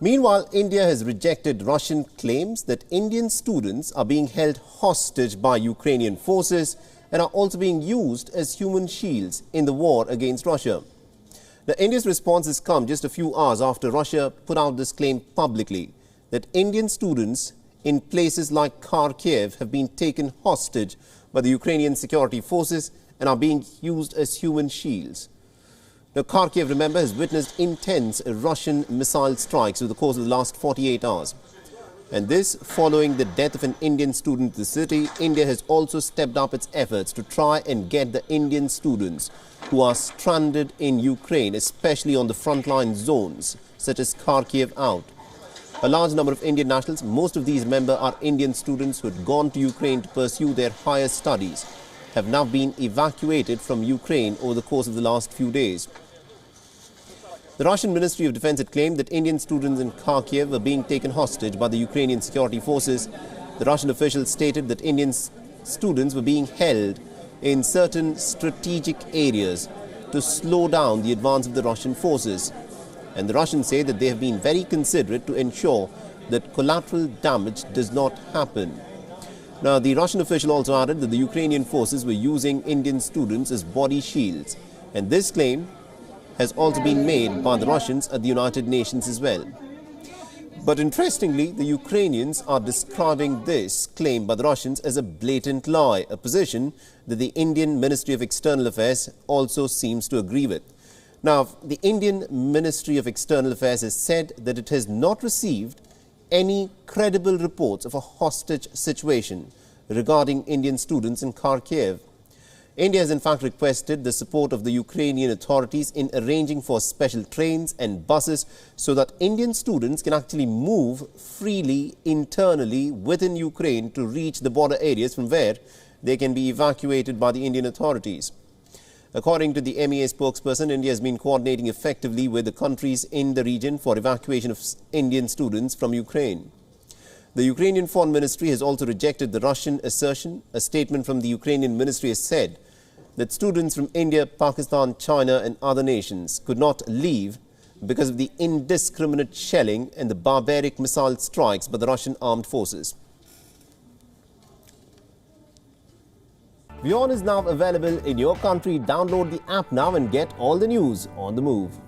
Meanwhile, India has rejected Russian claims that Indian students are being held hostage by Ukrainian forces and are also being used as human shields in the war against Russia. Now, India's response has come just a few hours after Russia put out this claim publicly that Indian students in places like Kharkiv have been taken hostage by the Ukrainian security forces and are being used as human shields. Now, Kharkiv, remember, has witnessed intense Russian missile strikes over the course of the last 48 hours. And this following the death of an Indian student in the city. India has also stepped up its efforts to try and get the Indian students who are stranded in Ukraine, especially on the frontline zones, such as Kharkiv, out. A large number of Indian nationals, most of these, remember, are Indian students who had gone to Ukraine to pursue their higher studies, have now been evacuated from Ukraine over the course of the last few days. The Russian Ministry of Defense had claimed that Indian students in Kharkiv were being taken hostage by the Ukrainian security forces. The Russian officials stated that Indian students were being held in certain strategic areas to slow down the advance of the Russian forces. And the Russians say that they have been very considerate to ensure that collateral damage does not happen. Now, the Russian official also added that the Ukrainian forces were using Indian students as body shields. And this claim has also been made by the Russians at the United Nations as well. But interestingly, the Ukrainians are describing this claim by the Russians as a blatant lie, a position that the Indian Ministry of External Affairs also seems to agree with. Now, the Indian Ministry of External Affairs has said that it has not received any credible reports of a hostage situation regarding Indian students in Kharkiv. India has in fact requested the support of the Ukrainian authorities in arranging for special trains and buses so that Indian students can actually move freely internally within Ukraine to reach the border areas from where they can be evacuated by the Indian authorities. According to the MEA spokesperson, India has been coordinating effectively with the countries in the region for evacuation of Indian students from Ukraine. The Ukrainian Foreign Ministry has also rejected the Russian assertion. A statement from the Ukrainian ministry has said that students from India, Pakistan, China and other nations could not leave because of the indiscriminate shelling and the barbaric missile strikes by the Russian armed forces. WION is now available in your country. Download the app now and get all the news on the move.